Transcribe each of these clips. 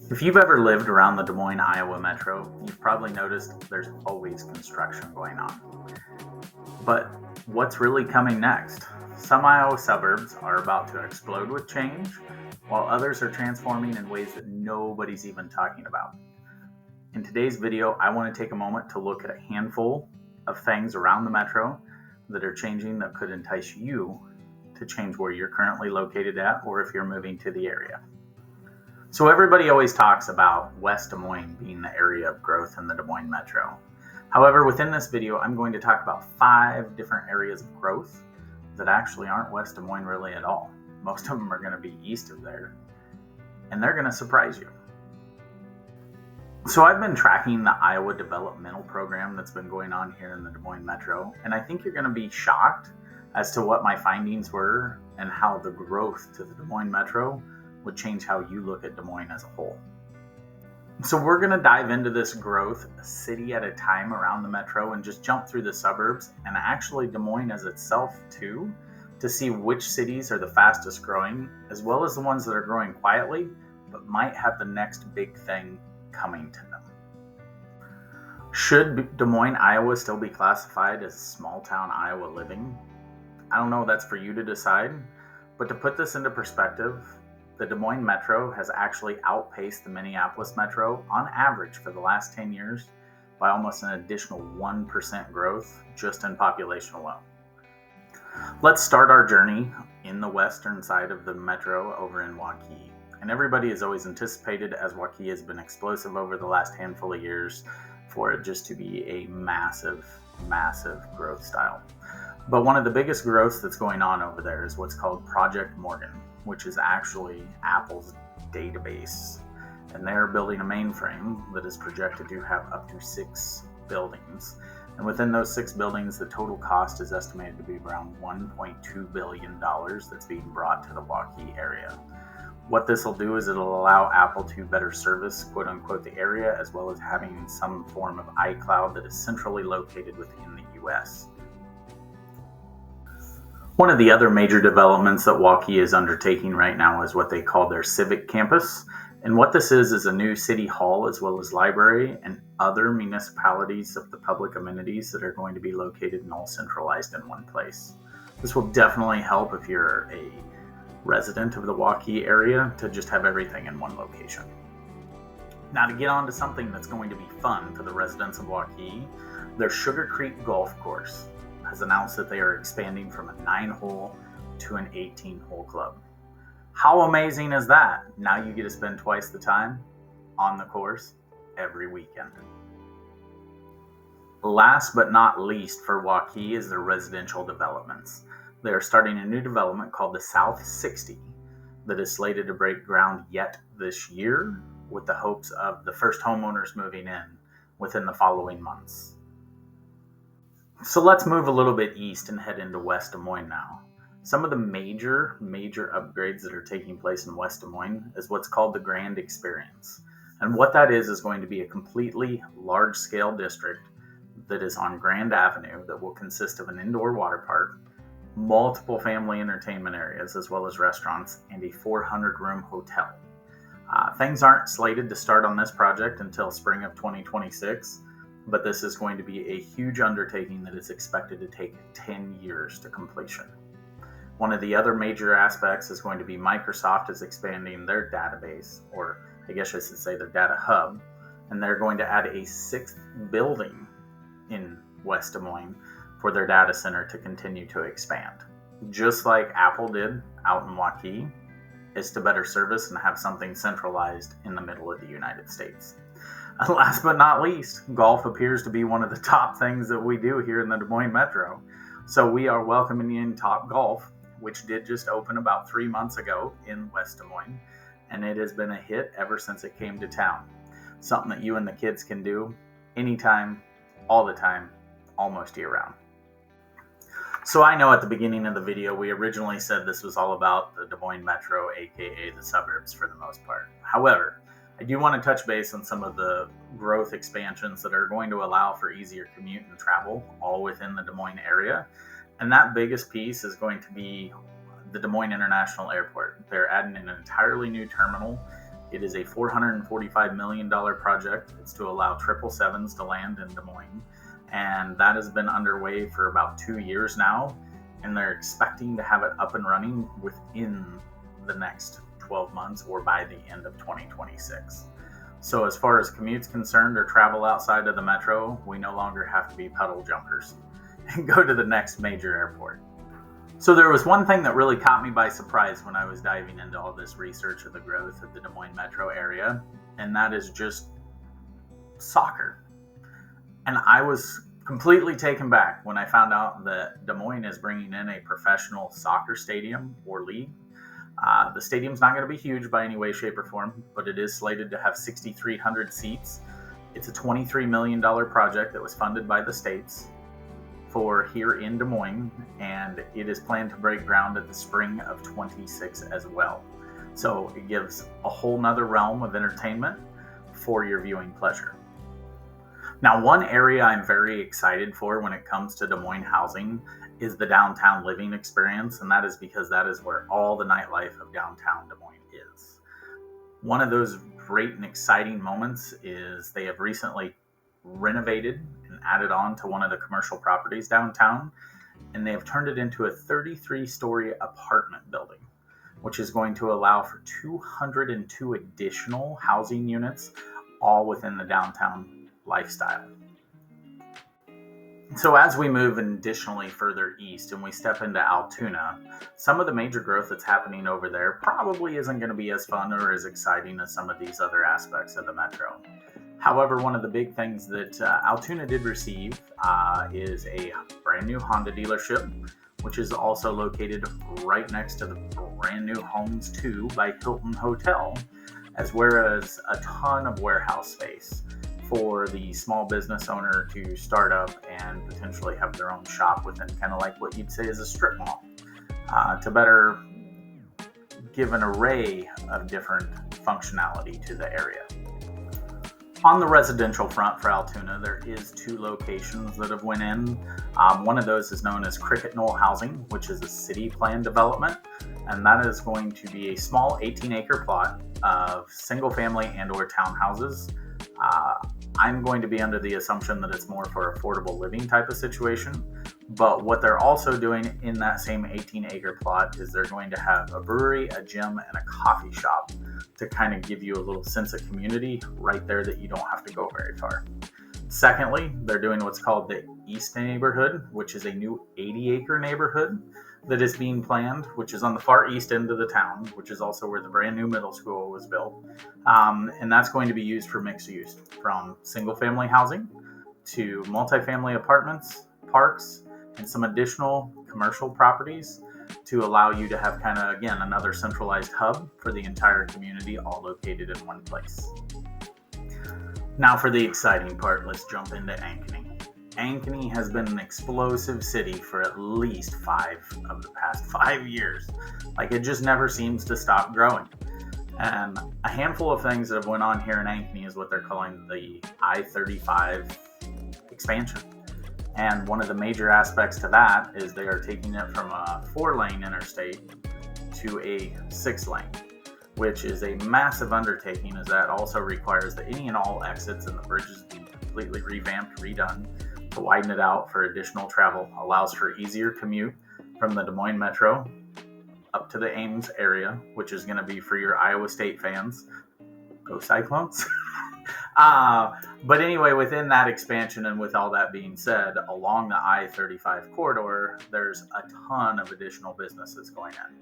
If you've ever lived around the Des Moines, Iowa metro, you've probably noticed there's always construction going on. But what's really coming next? Some Iowa suburbs are about to explode with change, while others are transforming in ways that nobody's even talking about. In today's video, I want to take a moment to look at a handful of things around the metro that are changing that could entice you to change where you're currently located at, or if you're moving to the area. So everybody always talks about West Des Moines being the area of growth in the Des Moines Metro. However, within this video, I'm going to talk about 5 different areas of growth that actually aren't West Des Moines really at all. Most of them are going to be east of there, and they're going to surprise you. So I've been tracking the Iowa developmental program that's been going on here in the Des Moines Metro, and I think you're going to be shocked as to what my findings were and how the growth to the Des Moines Metro would change how you look at Des Moines as a whole. So we're going to dive into this growth a city at a time around the metro and just jump through the suburbs and actually Des Moines as itself too, to see which cities are the fastest growing, as well as the ones that are growing quietly but might have the next big thing coming to them. Should Des Moines, Iowa still be classified as small town Iowa living? I don't know, that's for you to decide, but to put this into perspective, the Des Moines Metro has actually outpaced the Minneapolis Metro on average for the last 10 years by almost an additional 1% growth just in population alone. Let's start our journey in the western side of the metro over in Waukee. And everybody has always anticipated, as Waukee has been explosive over the last handful of years, for it just to be a massive, massive growth style. But one of the biggest growths that's going on over there is what's called Project Morgan, which is actually Apple's database. And they're building a mainframe that is projected to have up to 6 buildings. And within those 6 buildings, the total cost is estimated to be around $1.2 billion that's being brought to the Waukee area. What this will do is it'll allow Apple to better service, quote unquote, the area, as well as having some form of iCloud that is centrally located within the US. One of the other major developments that Waukee is undertaking right now is what they call their Civic Campus. And what this is a new city hall as well as library and other municipalities of the public amenities that are going to be located and all centralized in one place. This will definitely help if you're a resident of the Waukee area to just have everything in one location. Now, to get on to something that's going to be fun for the residents of Waukee, their Sugar Creek Golf Course has announced that they are expanding from a 9-hole to an 18-hole club. How amazing is that? Now you get to spend twice the time on the course every weekend. Last but not least for Waukee is their residential developments. They are starting a new development called the South 60 that is slated to break ground yet this year, with the hopes of the first homeowners moving in within the following months. So let's move a little bit east and head into West Des Moines now. Some of the major upgrades that are taking place in West Des Moines is what's called the Grand Experience. And what that is going to be a completely large-scale district that is on Grand Avenue that will consist of an indoor water park, multiple family entertainment areas, as well as restaurants, and a 400-room hotel. Things aren't slated to start on this project until spring of 2026, but this is going to be a huge undertaking that is expected to take 10 years to completion. One of the other major aspects is going to be Microsoft is expanding their database, or I guess I should say their data hub, and they're going to add a 6th building in West Des Moines for their data center to continue to expand. Just like Apple did out in Waukee, is to better service and have something centralized in the middle of the United States. And last but not least, golf appears to be one of the top things that we do here in the Des Moines Metro. So we are welcoming in Top Golf, which did just open about 3 months ago in West Des Moines, and it has been a hit ever since it came to town. Something that you and the kids can do anytime, all the time, almost year-round. So I know at the beginning of the video, we originally said this was all about the Des Moines Metro, aka the suburbs for the most part. However, I do want to touch base on some of the growth expansions that are going to allow for easier commute and travel all within the Des Moines area. And that biggest piece is going to be the Des Moines International Airport. They're adding an entirely new terminal It is a $445 million project. It's to allow 777s to land in Des Moines. And that has been underway for about 2 years now. And they're expecting to have it up and running within the next 12 months or by the end of 2026. So as far as commute's concerned or travel outside of the metro, we no longer have to be puddle jumpers and go to the next major airport. So there was one thing that really caught me by surprise when I was diving into all this research of the growth of the Des Moines metro area, and that is just soccer. And I was completely taken back when I found out that Des Moines is bringing in a professional soccer stadium or league. The stadium's not going to be huge by any way, shape, or form, but it is slated to have 6,300 seats. It's a $23 million project that was funded by the states for here in Des Moines, and it is planned to break ground at the spring of 26 as well. So it gives a whole nother realm of entertainment for your viewing pleasure. Now, one area I'm very excited for when it comes to Des Moines housing is the downtown living experience, and that is because that is where all the nightlife of downtown Des Moines is. One of those great and exciting moments is they have recently renovated and added on to one of the commercial properties downtown, and they have turned it into a 33-story apartment building, which is going to allow for 202 additional housing units, all within the downtown lifestyle. So as we move additionally further east and we step into Altoona, some of the major growth that's happening over there probably isn't going to be as fun or as exciting as some of these other aspects of the metro. However, one of the big things that Altoona did receive is a brand new Honda dealership, which is also located right next to the brand new Homes 2 by Hilton Hotel, as well as a ton of warehouse space for the small business owner to start up and potentially have their own shop within kind of like what you'd say is a strip mall, to better give an array of different functionality to the area. On the residential front for Altoona, there is 2 locations that have went in. One of those is known as Cricket Knoll Housing, which is a city plan development, and that is going to be a small 18-acre plot of single family and or townhouses. I'm going to be under the assumption that it's more for affordable living type of situation, but what they're also doing in that same 18-acre plot is they're going to have a brewery, a gym, and a coffee shop to kind of give you a little sense of community right there that you don't have to go very far. Secondly, they're doing what's called the East Neighborhood, which is a new 80-acre neighborhood that is being planned, which is on the far east end of the town, which is also where the brand new middle school was built. And that's going to be used for mixed use, from single-family housing to multifamily apartments, parks, and some additional commercial properties to allow you to have kind of, again, another centralized hub for the entire community, all located in one place. Now for the exciting part, let's jump into Ankeny. Ankeny has been an explosive city for at least 5 of the past 5 years. Like, it just never seems to stop growing. And a handful of things that have went on here in Ankeny is what they're calling the I-35 expansion. And one of the major aspects to that is they are taking it from a 4-lane interstate to a 6-lane, which is a massive undertaking, as that also requires that any and all exits and the bridges be completely revamped, redone, to widen it out for additional travel, allows for easier commute from the Des Moines Metro up to the Ames area, which is going to be for your Iowa State fans. Go Cyclones! But anyway, within that expansion and with all that being said, along the I-35 corridor, there's a ton of additional businesses going in.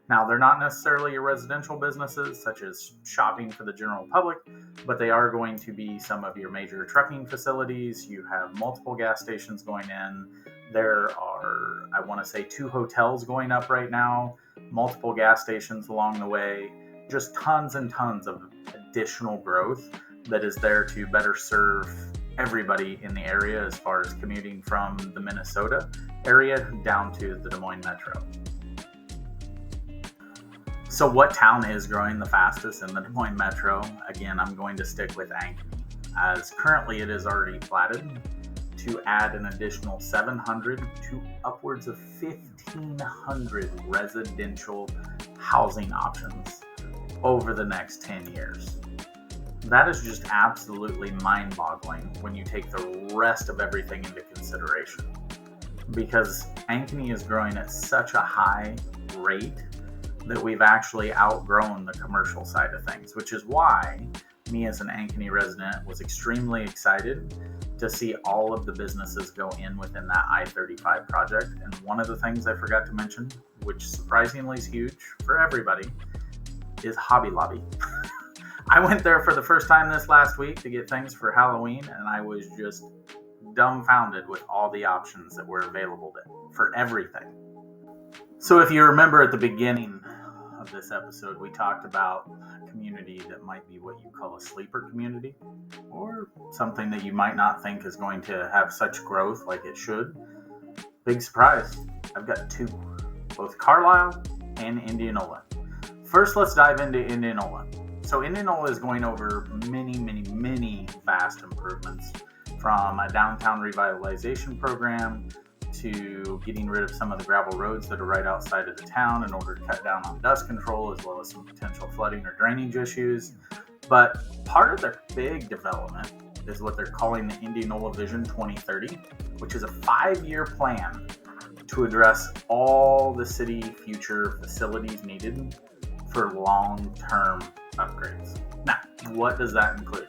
Now, they're not necessarily your residential businesses, such as shopping for the general public, but they are going to be some of your major trucking facilities. You have multiple gas stations going in. There are, I want to say, 2 hotels going up right now, multiple gas stations along the way, just tons and tons of additional growth that is there to better serve everybody in the area as far as commuting from the Minnesota area down to the Des Moines Metro. So what town is growing the fastest in the Des Moines Metro? Again, I'm going to stick with Ankeny, as currently it is already platted to add an additional 700 to upwards of 1,500 residential housing options over the next 10 years. That is just absolutely mind-boggling when you take the rest of everything into consideration. Because Ankeny is growing at such a high rate that we've actually outgrown the commercial side of things, which is why me as an Ankeny resident was extremely excited to see all of the businesses go in within that I-35 project. And one of the things I forgot to mention, which surprisingly is huge for everybody, is Hobby Lobby. I went there for the first time this last week to get things for Halloween, and I was just dumbfounded with all the options that were available for everything. So if you remember at the beginning of this episode, we talked about a community that might be what you call a sleeper community, or something that you might not think is going to have such growth like it should. Big surprise, I've got two, both Carlisle and Indianola. First, let's dive into Indianola. So Indianola is going over many vast improvements, from a downtown revitalization program to getting rid of some of the gravel roads that are right outside of the town in order to cut down on dust control, as well as some potential flooding or drainage issues. But part of their big development is what they're calling the Indianola Vision 2030, which is a 5-year plan to address all the city future facilities needed for long-term upgrades. Now, what does that include?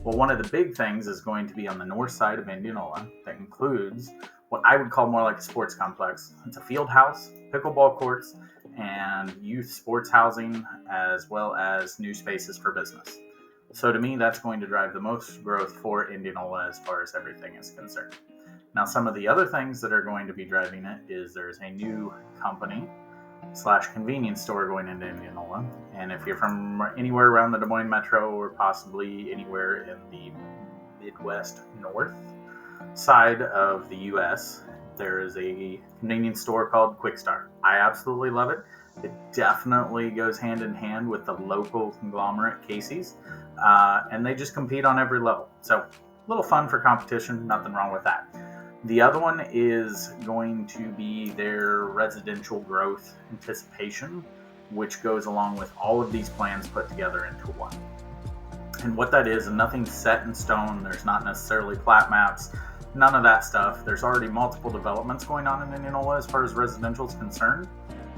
Well, one of the big things is going to be on the north side of Indianola. That includes what I would call more like a sports complex. It's a field house, pickleball courts, and youth sports housing, as well as new spaces for business. So to me, that's going to drive the most growth for Indianola as far as everything is concerned. Now, some of the other things that are going to be driving it is there's a new company / convenience store going into Indianola. And if you're from anywhere around the Des Moines Metro, or possibly anywhere in the Midwest North side of the U.S., there is a convenience store called Quick Start. I absolutely love it. It definitely goes hand in hand with the local conglomerate Casey's, and they just compete on every level. So a little fun for competition, nothing wrong with that. The other one is going to be their residential growth anticipation, which goes along with all of these plans put together into one. And what that is, and nothing's set in stone, there's not necessarily plat maps, none of that stuff. There's already multiple developments going on in Indianola as far as residential is concerned.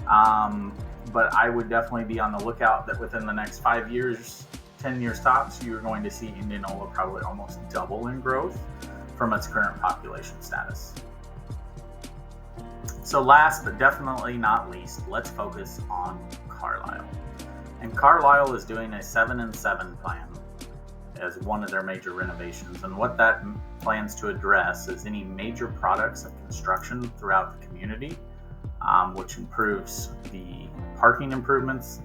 But I would definitely be on the lookout that within the next 5 years, 10 years tops, you're going to see Indianola probably almost double in growth from its current population status. So last but definitely not least, let's focus on Carlisle. And Carlisle is doing a 7-in-7 plan as one of their major renovations. And what that plans to address is any major products of construction throughout the community, which improves the parking improvements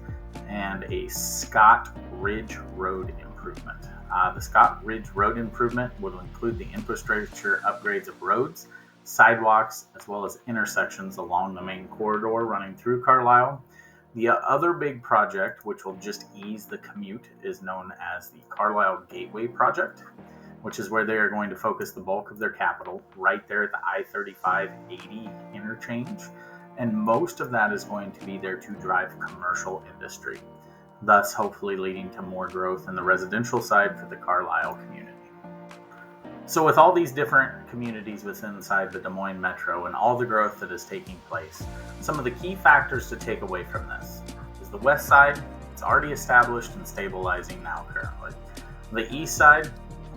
and a Scott Ridge Road improvement. The Scott Ridge Road improvement will include the infrastructure upgrades of roads, sidewalks, as well as intersections along the main corridor running through Carlisle. The other big project, which will just ease the commute, is known as the Carlisle Gateway Project, which is where they are going to focus the bulk of their capital right there at the I-35-80 interchange. And most of that is going to be there to drive commercial industry, thus hopefully leading to more growth in the residential side for the Carlisle community. So with all these different communities within inside the Des Moines Metro and all the growth that is taking place, some of the key factors to take away from this is the west side. It's already established and stabilizing now currently. The east side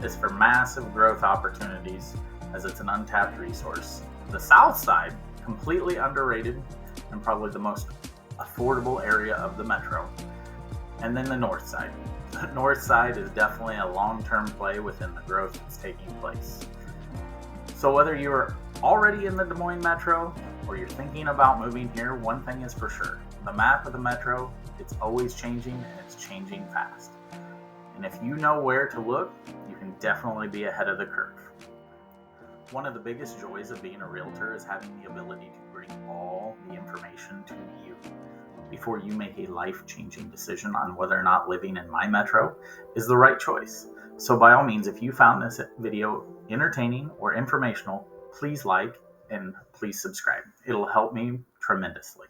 is for massive growth opportunities as it's an untapped resource. The south side, completely underrated and probably the most affordable area of the metro. And then the north side. The north side is definitely a long-term play within the growth that's taking place. So whether you're already in the Des Moines Metro or you're thinking about moving here, one thing is for sure. The map of the metro, it's always changing, and it's changing fast. And if you know where to look, you can definitely be ahead of the curve. One of the biggest joys of being a realtor is having the ability to bring all the information to you before you make a life-changing decision on whether or not living in my metro is the right choice. So by all means, if you found this video entertaining or informational, please like and please subscribe. It'll help me tremendously.